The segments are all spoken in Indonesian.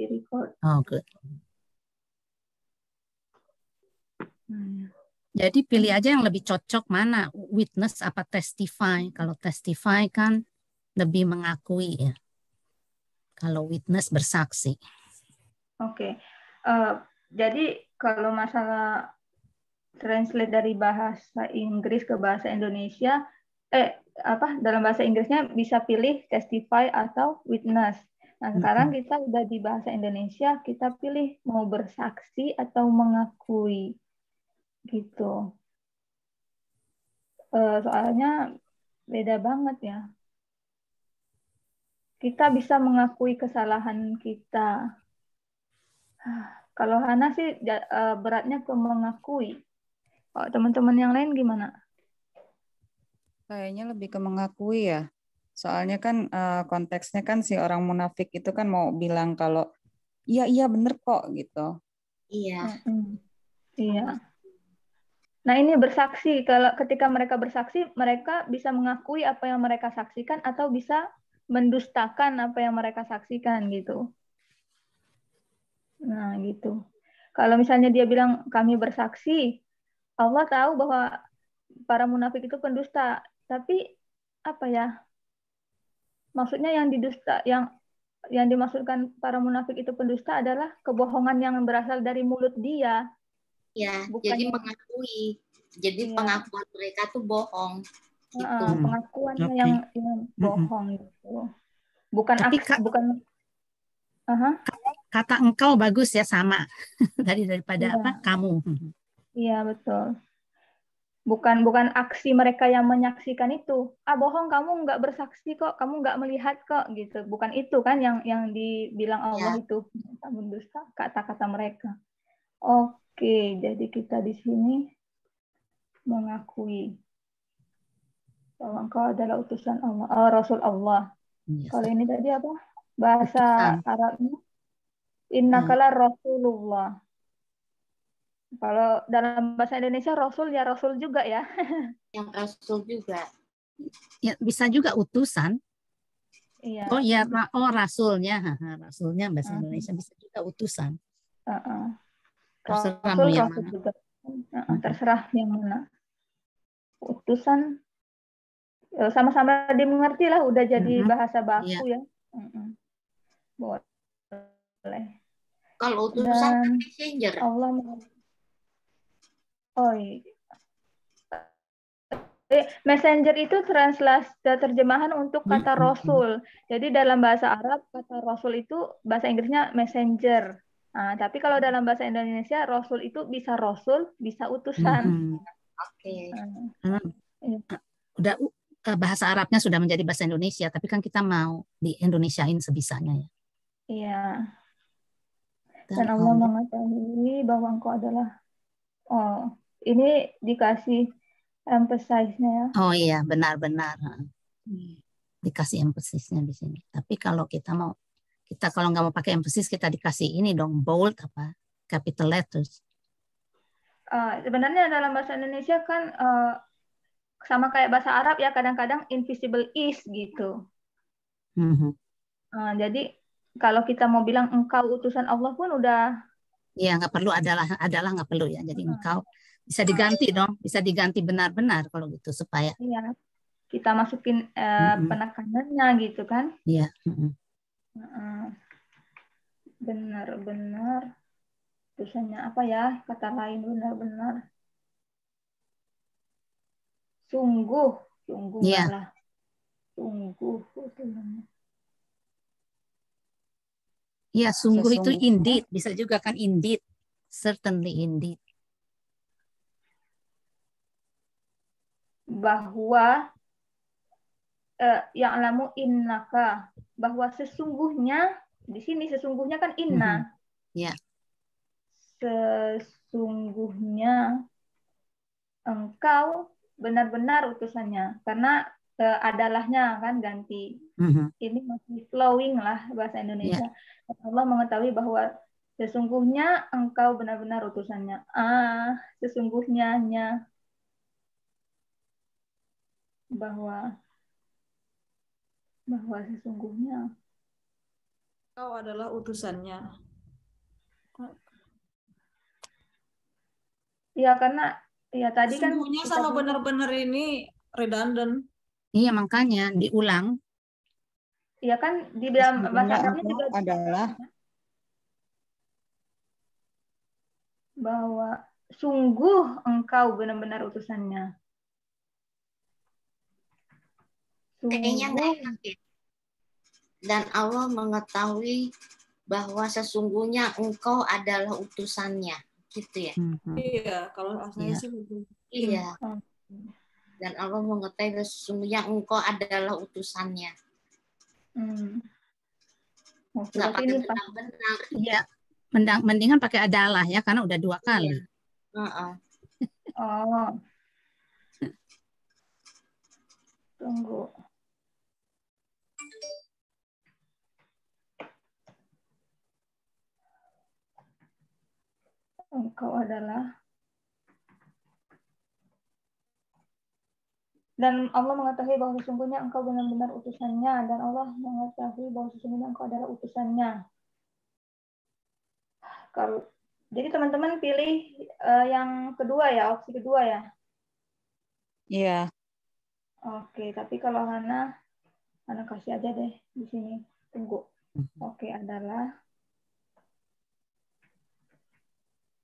record. Oh, good. Hmm. Jadi pilih aja yang lebih cocok mana, witness apa testify. Kalau testify kan lebih mengakui ya. Kalau witness bersaksi. Oke. Jadi kalau masalah translate dari bahasa Inggris ke bahasa Indonesia, dalam bahasa Inggrisnya bisa pilih testify atau witness. Nah, sekarang kita udah di bahasa Indonesia, kita pilih mau bersaksi atau mengakui gitu. Soalnya beda banget ya. Kita bisa mengakui kesalahan kita. Kalau Hana sih beratnya ke mengakui. Kalau teman-teman yang lain gimana? Kayaknya lebih ke mengakui ya. Soalnya kan konteksnya kan si orang munafik itu kan mau bilang kalau iya bener kok gitu. Iya. Iya. Nah, ini bersaksi. Kalau ketika mereka bersaksi, mereka bisa mengakui apa yang mereka saksikan atau bisa mendustakan apa yang mereka saksikan gitu. Nah, gitu. Kalau misalnya dia bilang kami bersaksi, Allah tahu bahwa para munafik itu pendusta. Tapi apa ya? Maksudnya yang didusta, yang dimaksudkan para munafik itu pendusta adalah kebohongan yang berasal dari mulut dia. Ya, bukan jadi mengakui. Jadi iya. Pengakuan mereka tuh bohong. Gitu. Pengakuannya yang bohong gitu. Bukan Tapi kata engkau bagus ya, sama daripada iya. kamu. Iya, betul. Bukan aksi mereka yang menyaksikan itu. Bohong, kamu nggak bersaksi kok, kamu nggak melihat kok gitu. Bukan itu kan yang dibilang Allah itu. Kamu dusta, kata-kata mereka. Oke, jadi kita di sini mengakui bahwa engkau adalah utusan Allah, Rasul Allah. Kalau ini tadi apa? Bahasa Arabnya innakala Rasulullah. Kalau dalam bahasa Indonesia Rasul ya Rasul juga ya. Yang Rasul juga. Ya, bisa juga utusan. Iya. Oh ya, Rasulnya. Rasulnya bahasa Indonesia bisa juga utusan. Terserah Rasul, mau yang Rasul mana. juga. Terserah yang mana. Utusan sama-sama dimengerti lah, udah jadi bahasa baku ya. Boleh. Kalau utusan kan messenger. Allah Messenger itu terjemahan untuk kata Rasul. Jadi dalam bahasa Arab kata Rasul itu bahasa Inggrisnya messenger. Nah, tapi kalau dalam bahasa Indonesia Rasul itu bisa Rasul, bisa utusan. Oke. Udah bahasa Arabnya sudah menjadi bahasa Indonesia, tapi kan kita mau di Indonesiain sebisanya ya. Iya. Dan Allah mengetahui bahwa engkau adalah ini dikasih emphasize-nya ya. Oh iya, benar-benar. Dikasih emphasis-nya di sini. Tapi kalau kalau nggak mau pakai emphasis, kita dikasih ini dong, bold apa, capital letters. Sebenarnya dalam bahasa Indonesia kan sama kayak bahasa Arab ya, kadang-kadang invisible is gitu. Jadi kalau kita mau bilang engkau utusan Allah pun udah. Iya, nggak perlu adalah nggak perlu ya. Jadi engkau bisa diganti dong, bisa diganti benar-benar kalau gitu supaya. Iya, kita masukin penekanannya gitu kan. Iya. Benar-benar. Tulisannya apa ya? Kata lain benar-benar. Sungguh malah. Sungguh. Iya, sungguh itu indeed. Bisa juga kan indeed. Certainly indeed. Bahwa yang alamu innaka, bahwa sesungguhnya di sini sesungguhnya kan inna. Ya. Sesungguhnya engkau benar-benar utusannya, karena adalahnya kan ganti. Ini masih flowing lah bahasa Indonesia. Allah mengetahui bahwa sesungguhnya engkau benar-benar utusannya. Sesungguhnya bahwa sesungguhnya Kau adalah utusannya. Iya, karena ya tadi kan Sesungguhnya kita sama bilang, benar-benar ini redundant. Iya, makanya diulang. ya kan di dalam bahasa Sesungguhnya Arabnya engkau juga adalah bahwa sungguh engkau benar-benar utusannya. Kayaknya nggak Sungguh, enak ya. Dan Allah mengetahui bahwa sesungguhnya engkau adalah utusannya. Gitu ya. Mhm. Iya, kalau saya Iya. sih begitu. Iya. oh, Dan Allah mengetahui bahwa sesungguhnya engkau adalah utusannya. hmm. Oh, Nggak berarti pakai ini pas. benar-benar. Iya. Mendingan pakai adalah ya, karena udah 2 kali. Iya. Heeh. Oh, tunggu. Engkau adalah, dan Allah mengetahui bahwa sesungguhnya engkau benar-benar utusannya, dan Allah mengetahui bahwa sesungguhnya engkau adalah utusannya. Kalau jadi teman-teman pilih yang kedua ya, opsi kedua ya. iya. Oke, tapi kalau Hana kasih aja deh di sini. Tunggu. Oke, adalah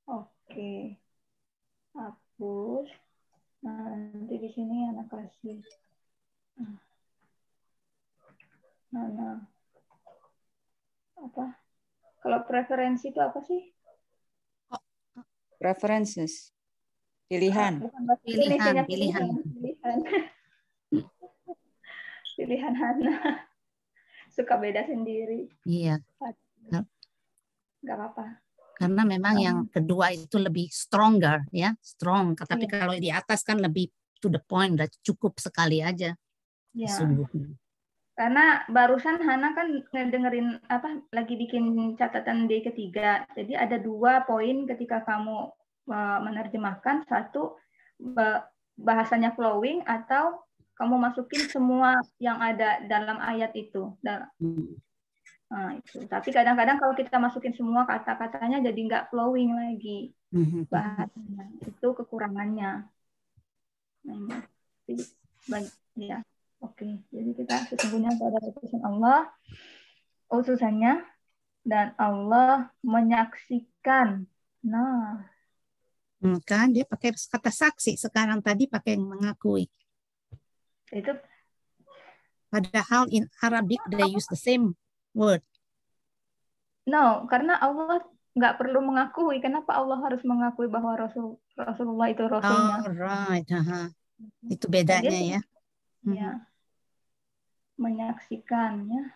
oke. Hapus. Nah, nanti di sini Hana kasih. Hana apa? Kalau preferensi itu apa sih? Preferences. Pilihan. Bukan bahasa Indonesianya, Pilihan. pilihan Hana. Suka beda sendiri. Iya. Nggak apa-apa. Karena memang yang kedua itu lebih stronger ya, strong. Tapi Iya. kalau di atas kan lebih to the point, udah cukup sekali aja. Ya. Sesungguhnya. Karena barusan Hana kan ngedengerin lagi bikin catatan D ketiga. Jadi ada 2 poin ketika kamu menerjemahkan. Satu, bahasanya flowing, atau kamu masukin semua yang ada dalam ayat itu. Nah, itu. Tapi kadang-kadang kalau kita masukin semua kata-katanya jadi nggak flowing lagi bahasanya. Itu kekurangannya. Nah, ya. Oke, jadi kita sesungguhnya pada utusan Allah, utusannya, dan Allah menyaksikan. Nah, Kan dia pakai kata saksi, sekarang tadi pakai mengakui. itu Padahal in Arabic they use the same word. no, karena Allah nggak perlu mengakui. Kenapa Allah harus mengakui bahwa Rasulullah itu Rasulnya? Oh, right. Itu Dan bedanya dia, ya. ya, menyaksikannya,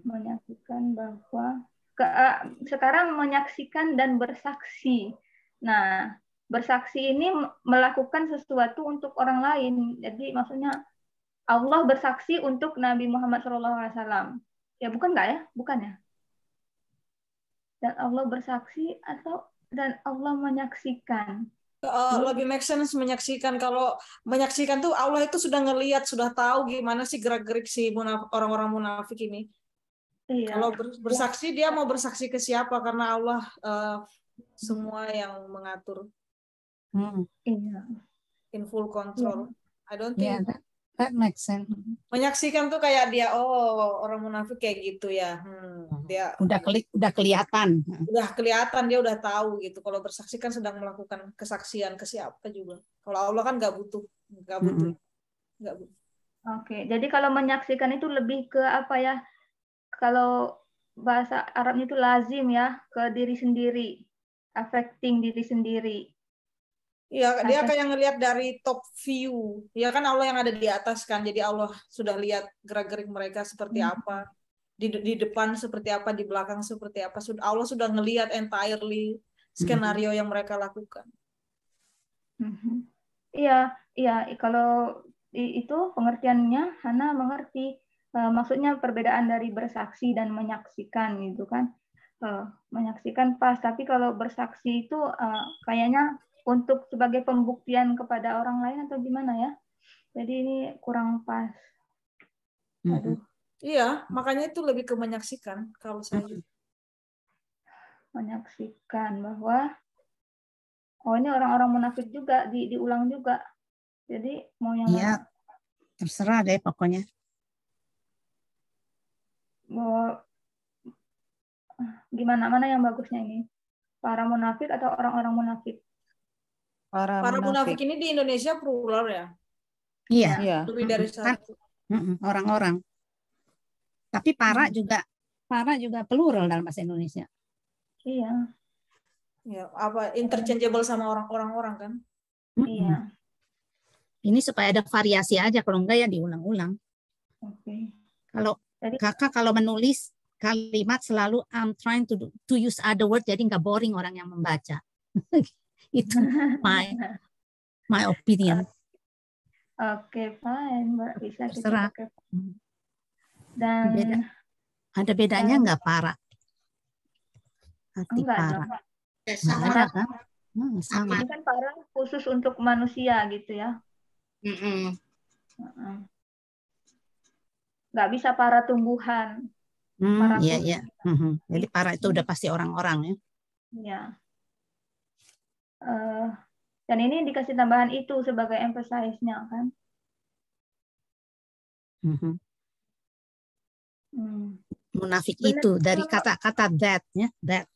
menyaksikan bahwa sekarang menyaksikan dan bersaksi. Nah, bersaksi ini melakukan sesuatu untuk orang lain. Jadi maksudnya Allah bersaksi untuk Nabi Muhammad SAW. Ya bukan nggak ya? Bukan ya? Dan Allah bersaksi dan Allah menyaksikan. Lebih make sense menyaksikan. Kalau menyaksikan tuh Allah itu sudah ngelihat, sudah tahu gimana sih gerak-gerik si orang-orang munafik ini. Iya. Kalau bersaksi dia mau bersaksi ke siapa? Karena Allah semua yang mengatur. Iya. In full control. I don't Yeah, think that makes sense. menyaksikan tuh kayak dia, oh orang munafik kayak gitu ya. Dia udah kelihatan. udah kelihatan, dia udah tahu gitu. Kalau bersaksi kan sedang melakukan kesaksian ke siapa juga. Kalau Allah kan nggak butuh. Oke, jadi kalau menyaksikan itu lebih ke apa ya? Kalau bahasa Arabnya itu lazim ya, ke diri sendiri, affecting diri sendiri. Iya, dia kayak ngelihat dari top view. Ya kan Allah yang ada di atas kan. Jadi Allah sudah lihat gerak-gerik mereka seperti apa. Di depan seperti apa, di belakang seperti apa. Allah sudah ngelihat entirely skenario yang mereka lakukan. Iya, kalau itu pengertiannya Hana mengerti. Maksudnya perbedaan dari bersaksi dan menyaksikan gitu kan. Menyaksikan pas, tapi kalau bersaksi itu kayaknya untuk sebagai pembuktian kepada orang lain atau gimana ya. Jadi ini kurang pas. Aduh. Iya, makanya itu lebih ke menyaksikan kalau saya. Menyaksikan bahwa oh ini orang-orang munafik juga diulang juga. Jadi mau yang Iya, mana? terserah deh pokoknya. Mau gimana mana yang bagusnya ini? Para munafik atau orang-orang munafik? Para Para munafik munafik. ini di Indonesia plural ya, Iya, Iya. lebih dari kan satu. orang-orang. Tapi para juga plural dalam bahasa Indonesia. Iya, Ya, apa interchangeable sama orang-orang kan? iya. Ini supaya ada variasi aja, kalau enggak ya diulang-ulang. Oke. Kalau Jadi kakak kalau menulis kalimat selalu I'm trying to use other word, jadi nggak boring orang yang membaca. Itu my opinion. oke, fine, Mbak. Bisa kita Terserah. pakai. Dan Ada bedanya nggak para? Arti enggak para. dong. Nggak Sama. ada kan? Sama. Ini kan para khusus untuk manusia gitu ya. Mm-mm. Nggak bisa para tumbuhan. Para Iya, khusus. iya. Jadi para itu udah pasti orang-orang ya. Ya. Dan ini dikasih tambahan itu sebagai emphasize-nya kan. Munafik Benar. itu dari kata-kata that ya, that.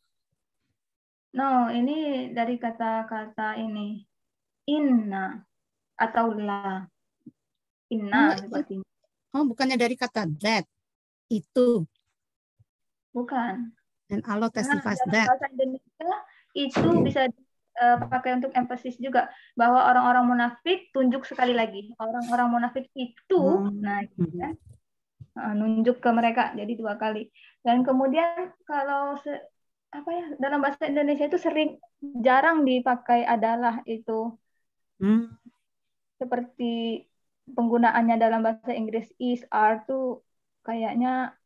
No, ini dari kata-kata ini. Inna atau la. Inna seperti ini. Oh, bukannya dari kata that. Itu. Bukan. And Allah testifies Dalam that. bahasa Indonesia itu bisa pakai untuk emphasis juga bahwa orang-orang munafik tunjuk sekali lagi orang-orang munafik itu kan, nunjuk ke mereka jadi 2 kali. Dan kemudian kalau dalam bahasa Indonesia itu jarang dipakai adalah itu seperti penggunaannya dalam bahasa Inggris is are tuh kayaknya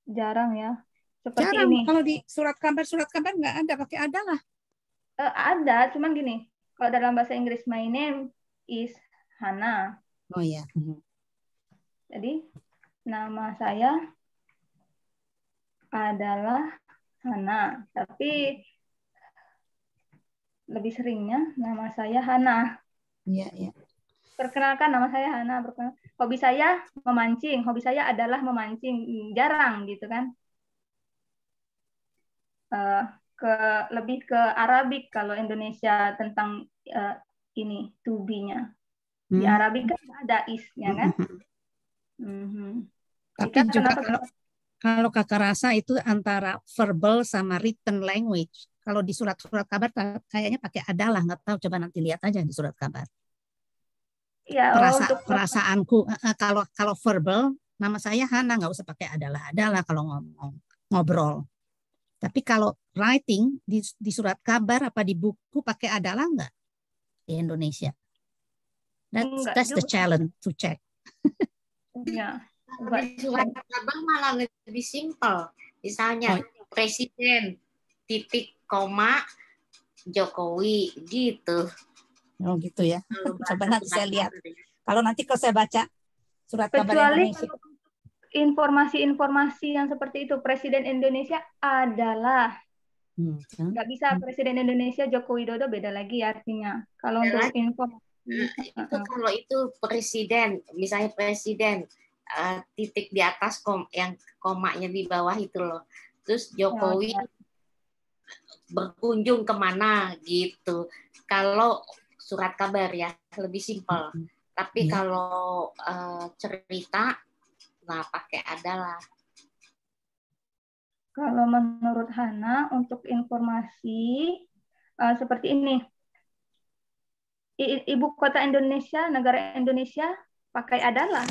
jarang ya. Seperti jarang ini. Kalau di surat kabar nggak ada pakai adalah. Ada, cuman gini. Kalau dalam bahasa Inggris my name is Hana. Oh iya. Jadi nama saya adalah Hana, tapi lebih seringnya nama saya Hana. Iya, iya. Perkenalkan nama saya Hana. Hobi saya memancing. Hobi saya adalah memancing. Jarang gitu kan. Lebih ke Arabik kalau Indonesia tentang ini to be-nya. Di Arabik kan ada is-nya kan. Tapi juga kalau kakak rasa itu antara verbal sama written language. Kalau di surat-surat kabar kayaknya pakai adalah, nggak tahu, coba nanti lihat aja di surat kabar. Ya, perasaanku kalau verbal nama saya Hana, nggak usah pakai adalah kalau ngobrol. Tapi kalau writing di surat kabar apa di buku pakai adalah nggak di Indonesia? That's the challenge to check. Ya. Di surat kabar malah lebih simpel. Misalnya presiden titik koma Jokowi gitu. Oh gitu ya. Coba nanti saya lihat. Kalau saya baca surat kabar Indonesia. Informasi-informasi yang seperti itu, Presiden Indonesia adalah nggak bisa Presiden Indonesia Joko Widodo, beda lagi artinya. Kalau untuk informasi itu kalau itu presiden, misalnya presiden titik di atas yang komanya di bawah itu loh. Terus Jokowi berkunjung kemana gitu. Kalau surat kabar ya lebih simpel. Tapi kalau cerita nah pakai adalah. Kalau menurut Hana untuk informasi seperti ini. Ibu kota Indonesia, negara Indonesia pakai adalah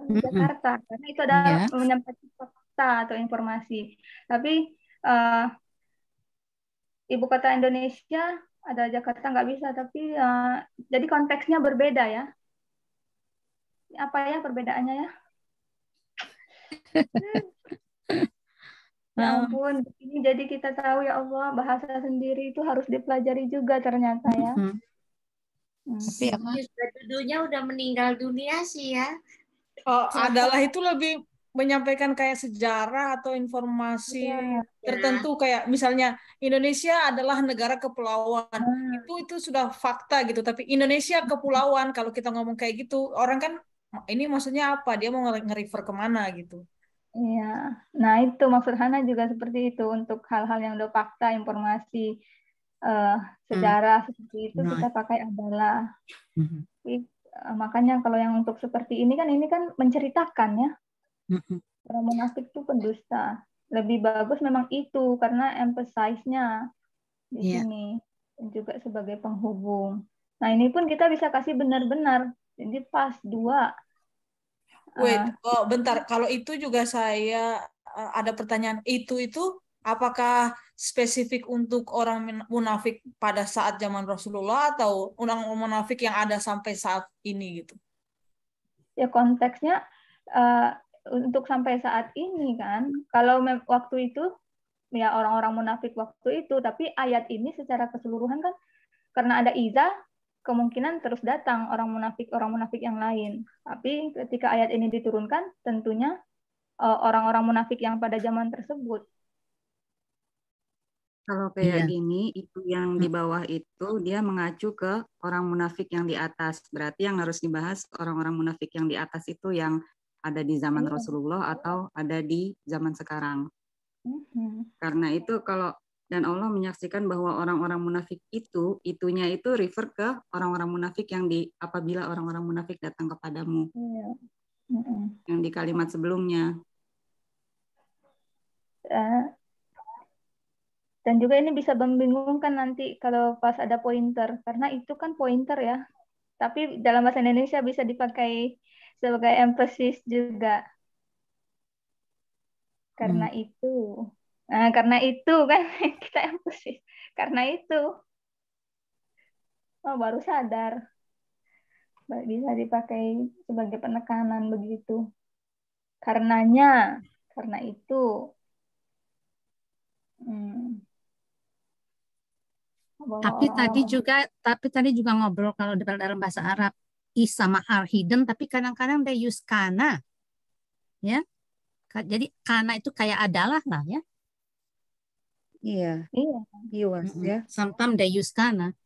Jakarta karena itu adalah menyampaikan fakta atau informasi. Tapi ibu kota Indonesia ada Jakarta nggak bisa, tapi jadi konteksnya berbeda ya. Apa ya perbedaannya ya? Ya ampun, ini jadi kita tahu ya Allah bahasa sendiri itu harus dipelajari juga ternyata ya. Tapi apa? Judulnya udah meninggal dunia sih ya. Oh, adalah itu menyampaikan kayak sejarah atau informasi Iya. tertentu kayak misalnya Indonesia adalah negara kepulauan. Nah, Itu sudah fakta gitu, tapi Indonesia kepulauan kalau kita ngomong kayak gitu, orang kan ini maksudnya apa? Dia mau nge-refer kemana gitu. iya. Nah, itu maksud Hana juga seperti itu untuk hal-hal yang udah fakta, informasi, eh, Hmm, sejarah seperti itu kita right. pakai adalah. Mhm, Tapi, makanya kalau yang untuk seperti ini kan menceritakan ya, mhm. orang munafik itu pendusta. Lebih bagus memang itu karena emphasize-nya di Iya. sini dan juga sebagai penghubung. Nah, ini pun kita bisa kasih benar-benar. Jadi pas dua. Wait, eh, oh bentar. Kalau itu juga saya ada pertanyaan. Itu apakah spesifik untuk orang munafik pada saat zaman Rasulullah atau orang munafik yang ada sampai saat ini gitu? ya konteksnya eh, untuk sampai saat ini kan, kalau waktu itu ya orang-orang munafik waktu itu, tapi ayat ini secara keseluruhan kan karena ada iza kemungkinan terus datang orang munafik yang lain. Tapi ketika ayat ini diturunkan, tentunya orang-orang munafik yang pada zaman tersebut. Kalau kayak Iya. gini, itu yang di Hmm, bawah itu dia mengacu ke orang munafik yang di atas. Berarti yang harus dibahas orang-orang munafik yang di atas itu yang ada di zaman Iya. Rasulullah atau ada di zaman sekarang. Mhm. Karena itu kalau dan Allah menyaksikan bahwa orang-orang munafik itunya itu refer ke orang-orang munafik yang di apabila orang-orang munafik datang kepadamu, Iya. Mhm. yang di kalimat sebelumnya. Eh, Dan juga ini bisa membingungkan nanti kalau pas ada pointer, karena itu kan pointer ya. Tapi dalam bahasa Indonesia bisa dipakai sebagai emphasis juga. Karena hmm. itu. Nah, karena itu kan kita emphasis. Karena itu. Oh, baru sadar. Bisa dipakai sebagai penekanan begitu. Karenanya. Karena itu. Hmm. Bahwa orang-orang Tapi tadi juga ngobrol kalau dalam bahasa Arab is sama are hidden, tapi kadang-kadang they use kana, ya. Jadi kana itu kayak adalah lah ya. Iya, iya. Iwas ya. Sometimes they use kana.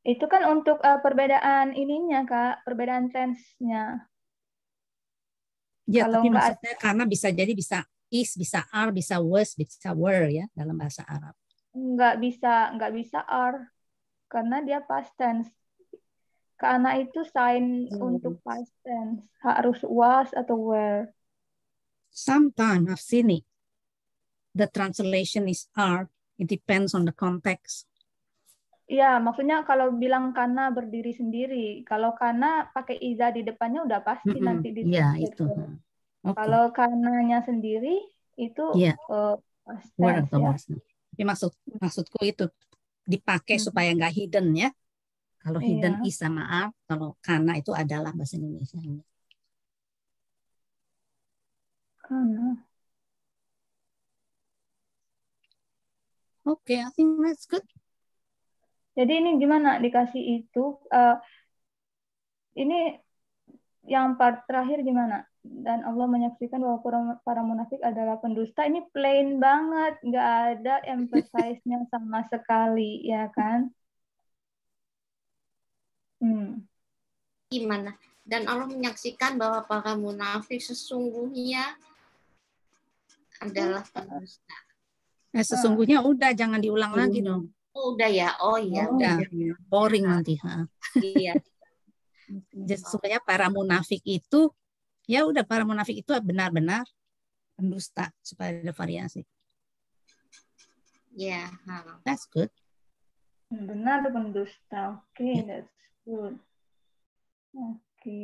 Itu kan untuk perbedaan ininya, Kak. Perbedaan tense-nya. Ya, Kalau tapi nggak maksudnya karena bisa jadi bisa is, bisa are, bisa was, bisa were ya dalam bahasa Arab. nggak bisa are karena dia past tense. Karena itu sign untuk past tense harus was atau were. Sometimes I've seen it. The translation is are. It depends on the context. Ya, maksudnya kalau bilang karena berdiri sendiri. Kalau karena pakai iza di depannya udah pasti nanti di Ya, itu. Oke. Kalau karenanya sendiri itu Iya, past were tense atau ya. was. Tapi maksudku itu dipakai supaya nggak hidden ya. Kalau hidden Iya, is sama are, kalau karena itu adalah bahasa Indonesia. karena. Oke, I think that's good. Jadi ini gimana dikasih itu? Ini yang part terakhir gimana? Dan Allah menyaksikan bahwa para munafik adalah pendusta. Ini plain banget, nggak ada emphasize-nya sama sekali, ya kan? Gimana? Dan Allah menyaksikan bahwa para munafik sesungguhnya adalah pendusta. Sesungguhnya udah jangan diulang lagi dong. Oh, udah ya. Oh iya. Udah boring nanti. Iya. Jadi sesungguhnya para munafik itu ya udah para munafik itu benar-benar pendusta supaya ada variasi. Ya. That's good. Benar pendusta. Oke, that's good. Oke.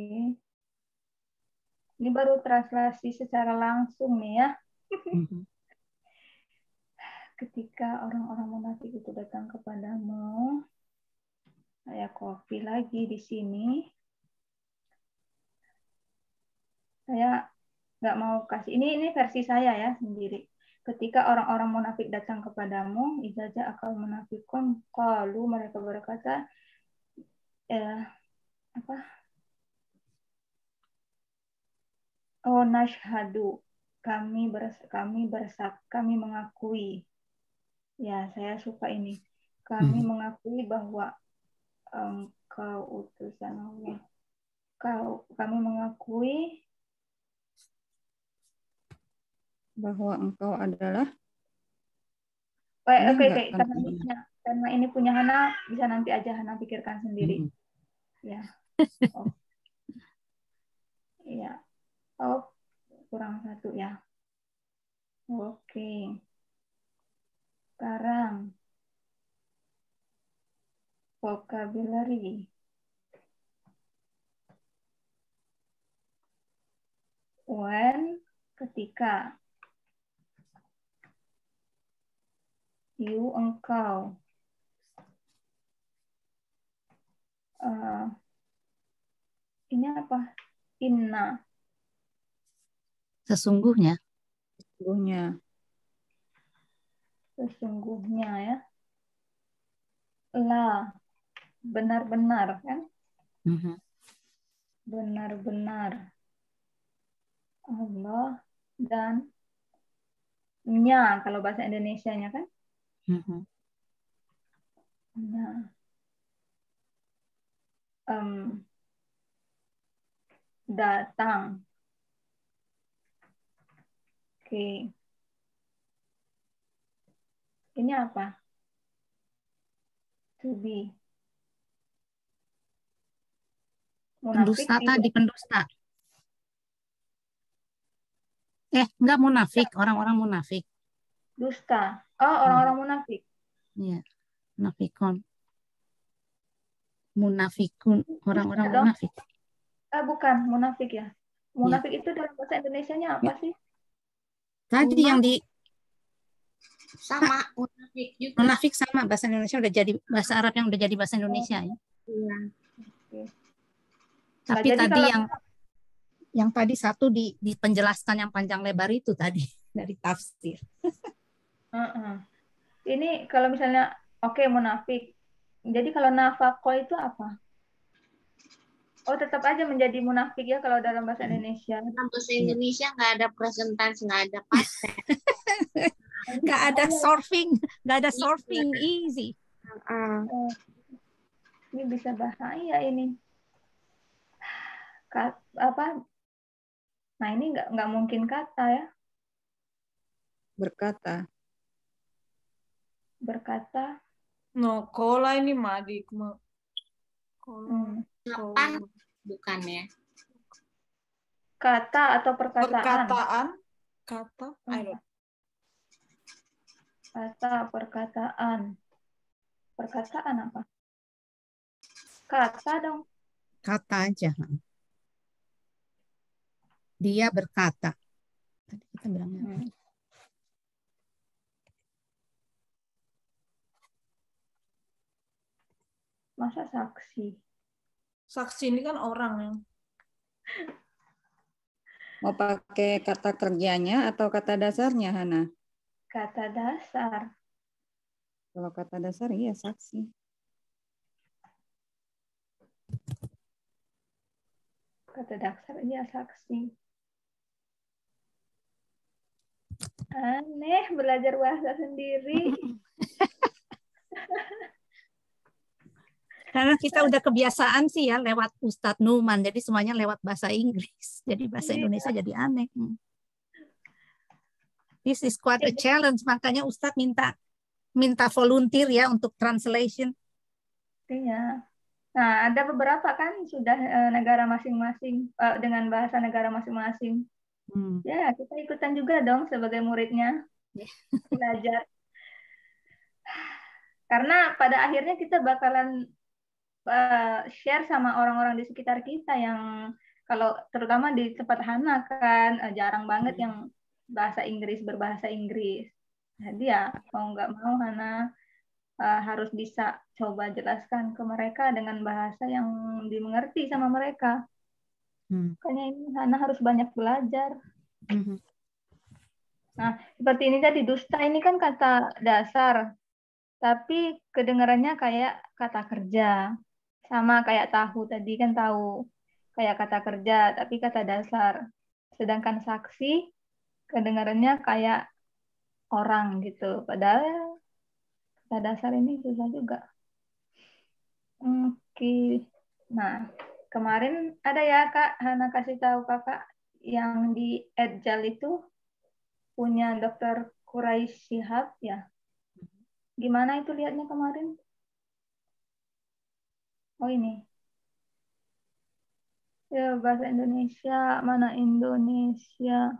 Ini baru translasi secara langsung nih ya. Ketika orang-orang munafik itu datang kepadamu, saya copy lagi di sini. Saya nggak mau kasih ini versi saya ya sendiri. Ketika orang-orang munafik datang kepadamu, izaja akal munafikun qalu, mereka berkata apa Oh, nashhadu. Kami mengakui. Ya, saya suka ini. Kami mengakui bahwa engkau utusan Allah. Kami mengakui Bahwa engkau adalah Oke, enggak kan? karena ini punya Hana, bisa nanti aja Hana pikirkan sendiri. Ya. Oh. Ya. Oh, kurang satu ya. Oke. Sekarang vocabulary. When, ketika. You, engkau. Ini apa? Inna. Sesungguhnya. Sesungguhnya ya. La. Benar-benar kan? Benar-benar. Allah dan nya kalau bahasa Indonesianya kan? Nya. Datang. Oke. Ini apa? To be. Munafik Pendusta tidak. tadi, pendusta. Enggak munafik, orang-orang munafik. Dusta. Oh, orang-orang munafik. Iya, munafikun. Munafikun, orang-orang Dong. munafik. Bukan, munafik ya. Munafik itu dalam bahasa Indonesianya apa sih? Tadi yang di Sama munafik juga. munafik sama bahasa Indonesia udah jadi bahasa Arab yang udah jadi bahasa Indonesia ya. Iya. Oke. Tapi Nah, jadi tadi kalau yang tadi satu di penjelaskan yang panjang lebar itu tadi dari tafsir. Ini kalau misalnya oke, munafik. Jadi kalau nafako itu apa? Oh, tetap aja menjadi munafik ya kalau dalam bahasa Indonesia. Dalam bahasa Indonesia nggak ada presentasi, nggak ada past tense. Nggak ada surfing, easy. Ini bisa bahaya ini. Apa? Nah, ini nggak mungkin kata ya. Berkata. No, kola ini madik. Kapan? Bukan ya. Kata atau perkataan? Kata. Kata, perkataan. Perkataan apa? Kata dong. Kata aja. Dia berkata. Tadi kita bilangnya. Masa saksi? Saksi ini kan orang ya. Mau pakai kata kerjanya atau kata dasarnya, Hana? Kata dasar. Kalau kata dasar, iya saksi. Kata dasar, iya saksi. Aneh belajar bahasa sendiri. Karena kita udah kebiasaan sih ya lewat Ustadz Numan, jadi semuanya lewat bahasa Inggris. Jadi bahasa Indonesia jadi aneh. This is quite a challenge, makanya Ustadz minta volunteer ya untuk translation. Iya. Nah, ada beberapa kan sudah negara masing-masing dengan bahasa negara masing-masing. Ya, kita ikutan juga dong sebagai muridnya belajar. Karena pada akhirnya kita bakalan share sama orang-orang di sekitar kita yang kalau terutama di tempat Hana kan jarang banget yang berbahasa Inggris. Jadi ya mau nggak mau Hana harus bisa coba jelaskan ke mereka dengan bahasa yang dimengerti sama mereka. Makanya ini Hana harus banyak belajar. Nah, seperti ini tadi dusta ini kan kata dasar, tapi kedengarannya kayak kata kerja. Sama kayak tahu tadi kan tahu kayak kata kerja tapi kata dasar. sedangkan saksi kedengarannya kayak orang gitu. Padahal pada dasar ini susah juga. Oke. Nah, kemarin ada ya Kak, Hana kasih tahu Kakak yang di Edjal itu punya Dokter Quraish Shihab ya. Gimana itu lihatnya kemarin? Oh ini. Ya, bahasa Indonesia, mana Indonesia?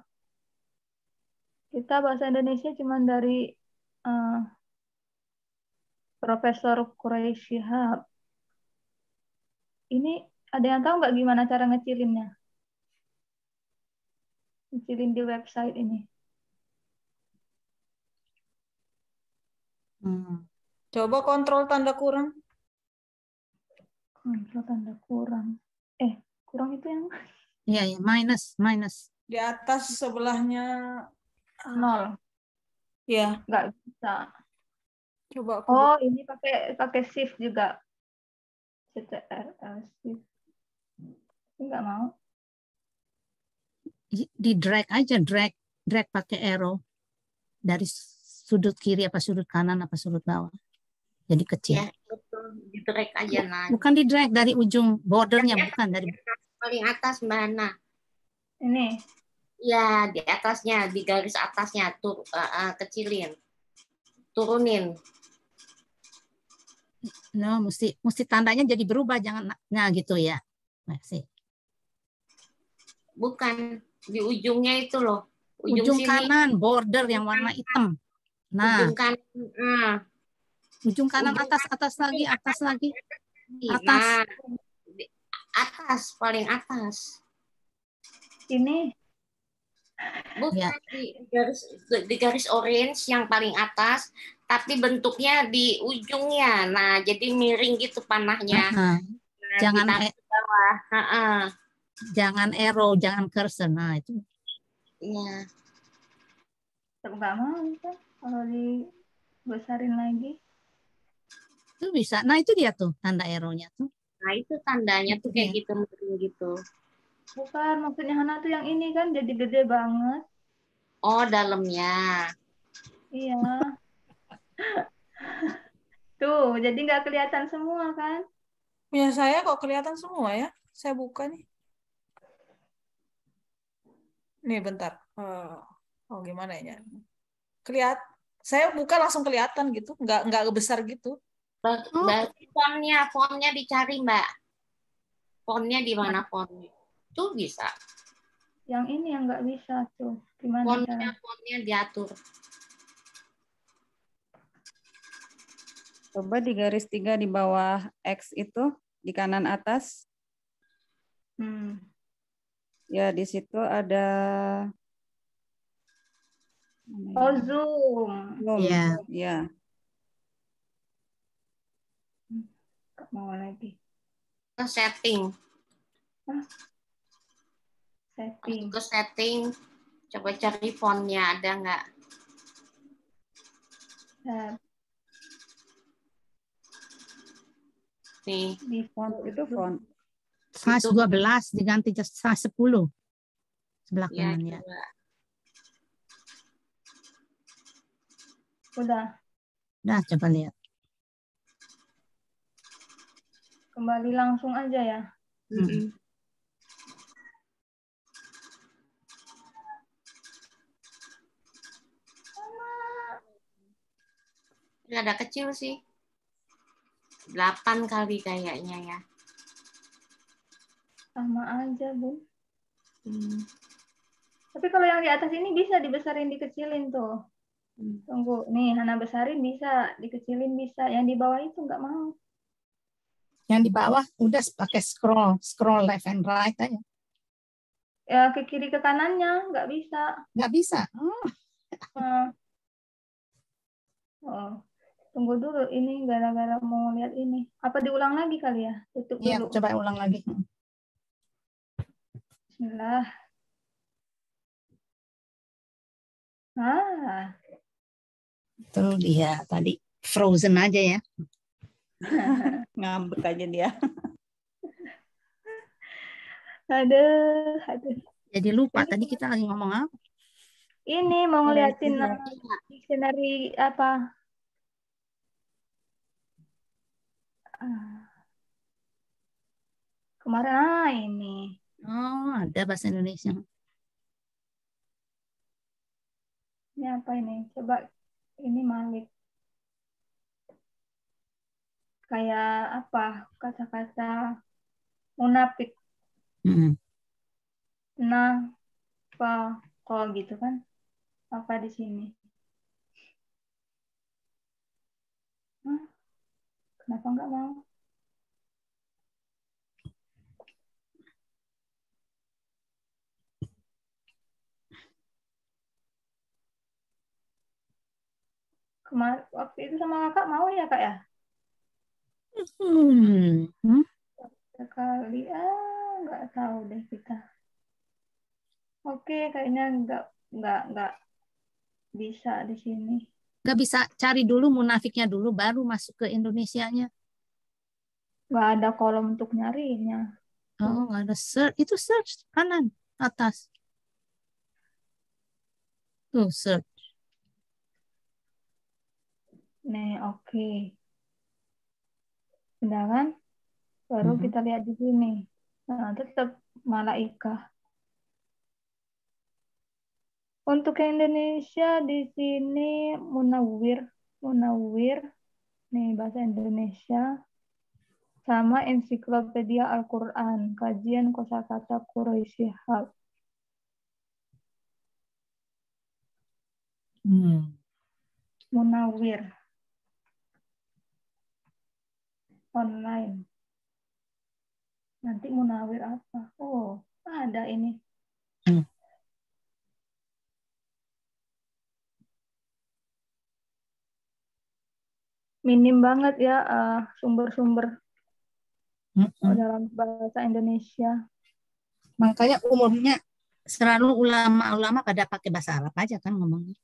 Kita bahasa Indonesia cuma dari Profesor Quraish Shihab. Ini ada yang tahu nggak gimana cara ngecilinnya? Ngecilin di website ini. Coba kontrol tanda kurang. Kontrol tanda kurang. Kurang itu yang Iya, ya, minus. Di atas sebelahnya 0. ya. Nggak bisa. Coba aku Oh, ini pakai shift juga. CTRL shift. Ini nggak mau. Di drag aja, drag pakai arrow dari sudut kiri apa sudut kanan apa sudut bawah. Jadi kecil. Ya, betul. Di drag aja, nah. Bukan di drag dari ujung bordernya, bukan dari Paling atas, Mbak Hana. Ini. Ya, di atasnya, di garis atasnya, kecilin. Turunin. No, mesti tandanya jadi berubah, jangan gitu ya. Masih. Bukan, di ujungnya itu loh. Ujung sini. kanan, border yang warna hitam. Nah, Ujung kanan. ujung kanan atas lagi. Atas. Nah, atas, paling atas. Ini. Bukan Ya. di garis orange yang paling atas, tapi bentuknya di ujungnya. Nah, jadi miring gitu panahnya. Nah, jangan bawah. Jangan arrow, jangan cursor. Nah, itu. Iya. Nggak mau kan kalau dibesarin lagi. Itu bisa. Nah, itu dia tuh tanda arrow-nya tuh. Nah, itu tandanya tuh kayak gitu, miring gitu. Bukan, maksudnya Hana tuh yang ini kan jadi gede banget. Oh, dalamnya. Iya. Tuh, jadi nggak kelihatan semua kan? punya saya kok kelihatan semua ya. Saya buka nih. Nih bentar. Oh gimana ya? Saya buka langsung kelihatan gitu, nggak besar gitu. Berarti fontnya dicari, Mbak. Fontnya di mana fontnya? Tuh bisa. Yang ini yang nggak bisa tuh. Gimana cara? Fontnya diatur. Coba di garis 3 di bawah X itu, di kanan atas. Ya, di situ ada zoom. Iya. Ya. Mau lagi. Setting. Setting. Ke setting. Coba cari fontnya, ada nggak? Nih. Di font itu font. Size 12 diganti size 10. Sebelah Ya, kanannya. Udah. Udah, coba lihat. Kembali langsung aja ya. Ini ada kecil sih. 8 kali kayaknya ya. Sama aja, Bu. Tapi kalau yang di atas ini bisa dibesarin, dikecilin tuh. Tunggu, nih Hana besarin bisa, dikecilin bisa. Yang di bawah itu nggak mau. Yang di bawah udah pakai scroll left and right aja. Ya ke kiri ke kanannya nggak bisa. Nggak bisa. Tunggu dulu, ini gara-gara mau lihat ini. Apa diulang lagi kali ya? Tutup dulu. Iya, coba ulang lagi. Bismillah. Itu dia tadi frozen aja ya. Ngambek aja dia. Aduh. Jadi lupa Ini tadi kita lagi ngomong apa? ini mau ngeliatin Karantina. dictionary apa? Kemarin ini. Oh, ada bahasa Indonesia. Ini apa ini? Coba ini Malik. Kayak apa? Kata-kata munafik. Mm-mm. Nah, kok gitu kan? Apa di sini? Hah? Kenapa nggak mau? Kemarin waktu itu sama kakak mau ya kak ya? Hmm. Sekali nggak tahu deh kita. Oke, kayaknya nggak bisa di sini. Nggak bisa cari dulu munafiknya dulu, baru masuk ke Indonesianya. Nggak ada kolom untuk nyarinya. Oh, nggak ada search. Itu search kanan atas. Tuh search. Nih, oke. Udah kan? Baru Mhm. kita lihat di sini. Nah, tetap Malaikah. Untuk yang Indonesia di sini Munawwir, nih bahasa Indonesia, sama Ensiklopedia Al-Quran, kajian kosakata Quraisy Shihab. Munawwir online. Nanti Munawwir apa? Oh, ada ini. Hmm. Minim banget ya sumber-sumber Mm-mm. dalam bahasa Indonesia. Makanya umumnya selalu ulama-ulama pada pakai bahasa Arab aja kan ngomongnya.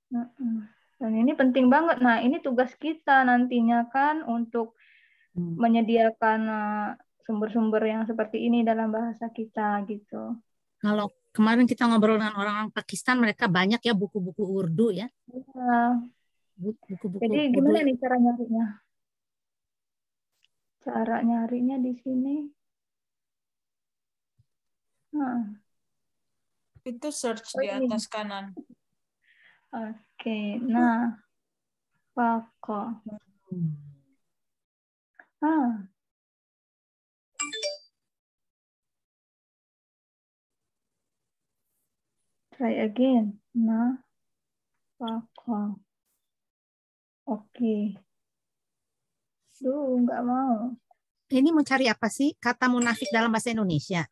Mm-mm. Dan ini penting banget. Nah, ini tugas kita nantinya kan untuk menyediakan sumber-sumber yang seperti ini dalam bahasa kita gitu. Kalau kemarin kita ngobrol dengan orang-orang Pakistan, mereka banyak ya buku-buku Urdu ya. Nah, Buku-buku jadi Urdu. gimana nih cara nyarinya? Cara nyarinya di sini. Nah, Itu search oh di ini. atas kanan. Oke, nah, Pako. Ah, try again. Nah, Pako. Oke. Duh, nggak mau. Ini mau cari apa sih kata munafik dalam bahasa Indonesia?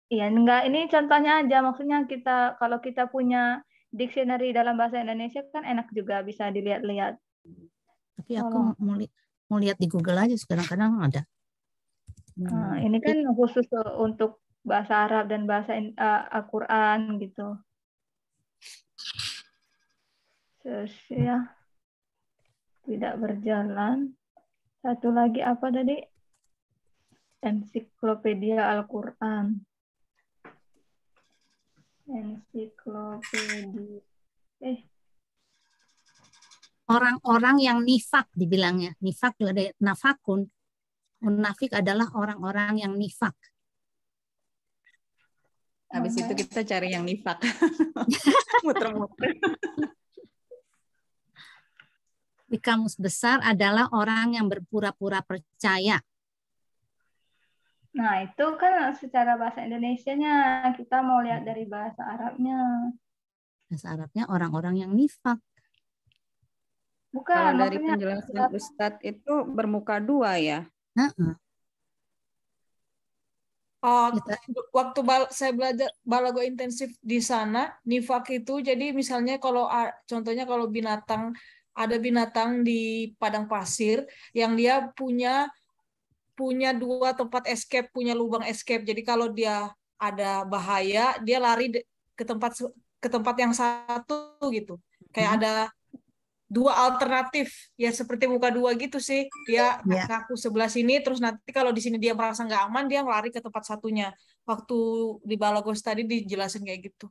Iya, enggak. Ini contohnya aja. Maksudnya kita kalau kita punya dictionary dalam bahasa Indonesia kan enak juga bisa dilihat-lihat. Tapi aku Tolong. mau lihat di Google aja, kadang-kadang ada. Nah, ini kan khusus untuk bahasa Arab dan bahasa Al-Quran gitu. Terus ya, tidak berjalan. Satu lagi apa tadi? Ensiklopedia Al-Quran. Ensiklopedia. Orang-orang yang nifak dibilangnya. Nifak juga ada nafakun. Munafik adalah orang-orang yang nifak. Habis itu kita cari yang nifak. Muter-muter. Di kamus besar adalah orang yang berpura-pura percaya. Nah, itu kan secara bahasa Indonesianya. Kita mau lihat dari bahasa Arabnya. Bahasa Arabnya orang-orang yang nifak. Bukan, Kalau dari maksudnya penjelasan Ustadz itu bermuka dua ya. Waktu saya belajar balago intensif di sana, nifak itu jadi misalnya kalau contohnya kalau ada binatang di padang pasir yang dia punya dua tempat escape, punya lubang escape. Jadi kalau dia ada bahaya, dia lari ke tempat yang satu gitu. Kayak ada dua alternatif ya, seperti muka dua gitu sih. Dia Ya. ngaku sebelah sini, terus nanti kalau di sini dia merasa nggak aman, dia lari ke tempat satunya. Waktu di Balagos tadi dijelasin kayak gitu.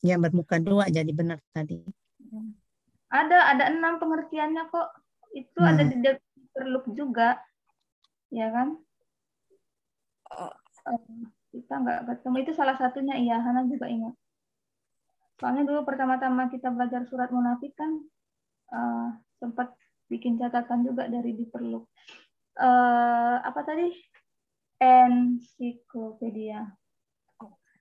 Yang bermuka dua jadi benar tadi. Ada 6 pengertiannya kok. Itu ada di Perluk juga, ya kan? Kita nggak ketemu, itu salah satunya. Iya, Hana juga ingat. Soalnya dulu pertama-tama kita belajar surat munafik kan sempat bikin catatan juga dari di Perluk. Apa tadi? Ensiklopedia.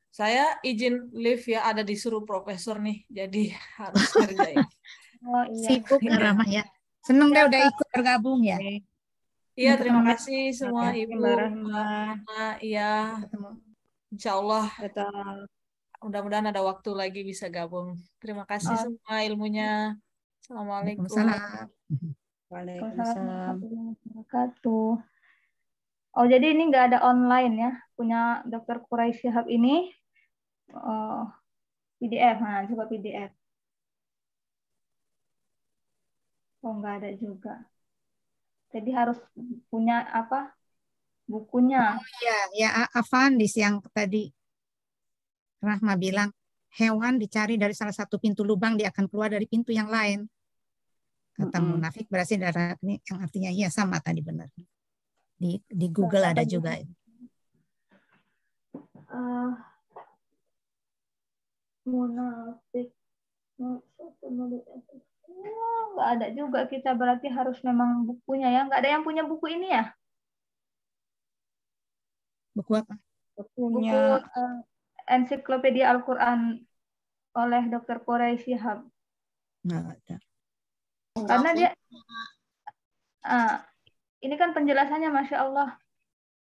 Saya izin live ya, ada disuruh profesor nih, jadi harus kerjain. Oh iya. Sibuk Rahma ya. Seneng deh udah ikut bergabung ya. Iya, terima kasih semua Ibu. Mbak Rahma. Iya, Ketemu. Insya Allah Betul. mudah-mudahan ada waktu lagi bisa gabung. Terima kasih semua ilmunya. Assalamualaikum. Waalaikumsalam. Waalaikumsalam. Warahmatullahi wabarakatuh. Oh, jadi ini nggak ada online ya, punya Dr. Quraisy Shihab ini PDF. Nah, coba PDF. Oh, nggak ada juga. Jadi harus punya apa? Bukunya. Ya Afandis yang tadi Rahma bilang, hewan dicari dari salah satu pintu lubang, dia akan keluar dari pintu yang lain. Kata munafik berarti darah ini yang artinya iya sama tadi benar. Di Google ada juga. Munafik. Nggak ada juga, kita berarti harus memang bukunya ya. Nggak ada yang punya buku ini ya? Buku apa? Buku Ensiklopedia Al-Quran oleh Dr. Quraisy Shihab. Nggak ada. Karena dia ini kan penjelasannya Masya Allah.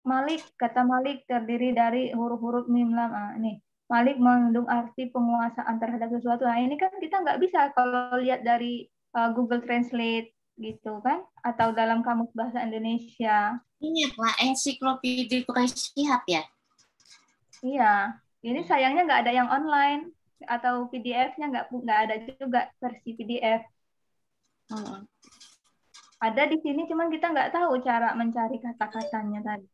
Malik, kata Malik terdiri dari huruf-huruf mim lam. Ini Malik mengandung arti penguasaan terhadap sesuatu. Nah ini kan kita nggak bisa kalau lihat dari Google Translate gitu kan, atau dalam kamus bahasa Indonesia. Ini lah ensiklopedia Quraisy Shihab ya. Iya, ini sayangnya nggak ada yang online atau PDF-nya nggak ada juga versi PDF. Ada di sini, cuman kita nggak tahu cara mencari kata-katanya tadi.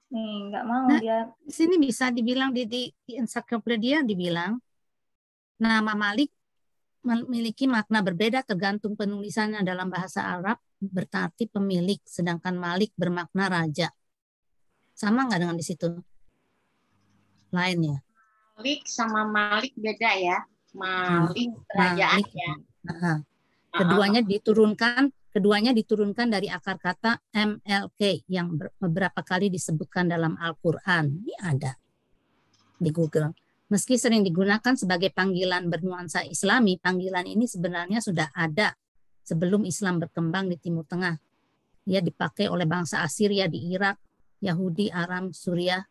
Nih, nggak mau dia. Di sini bisa dibilang di ensiklopedia dibilang nama Malik memiliki makna berbeda tergantung penulisannya. Dalam bahasa Arab berarti pemilik, sedangkan Malik bermakna raja. Sama nggak dengan di situ? Lainnya. Malik sama Malik beda ya. Malik kerajaan ya. Keduanya diturunkan dari akar kata MLK yang beberapa kali disebutkan dalam Al-Quran. Ini ada di Google. Meski sering digunakan sebagai panggilan bernuansa Islami, panggilan ini sebenarnya sudah ada sebelum Islam berkembang di Timur Tengah. Ia dipakai oleh bangsa Assyria di Irak, Yahudi, Aram, Suriah.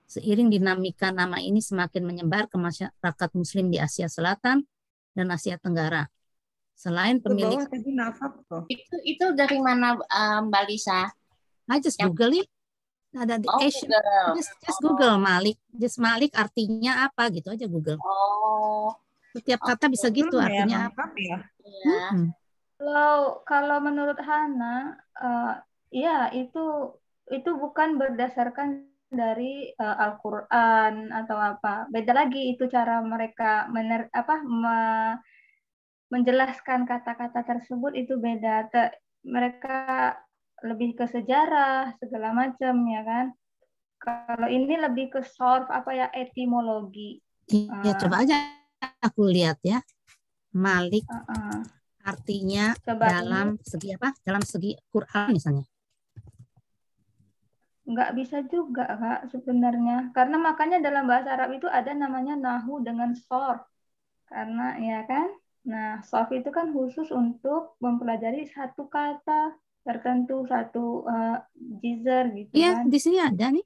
Seiring dinamika nama ini semakin menyebar ke masyarakat Muslim di Asia Selatan dan Asia Tenggara. Selain pemilik itu dari mana Mbak Lisa? Just Google it. Ada di just Google Malik. Just Malik artinya apa gitu aja Google. Setiap kata bisa gitu artinya apa. Ya. Kalau menurut Hana, ya itu bukan berdasarkan dari Al-Quran atau apa. Beda lagi itu cara mereka menjelaskan kata-kata tersebut, itu beda. Mereka lebih ke sejarah segala macam ya kan. Kalau ini lebih ke solve etimologi. Ya coba aja aku lihat ya. Malik artinya dalam segi apa? Dalam segi Quran misalnya. Nggak bisa juga Kak sebenarnya. Karena makanya dalam bahasa Arab itu ada namanya nahu dengan sorf. Karena ya kan. Nah, sorf itu kan khusus untuk mempelajari satu kata tertentu, satu jizer gitu ya, kan. Di sini ada nih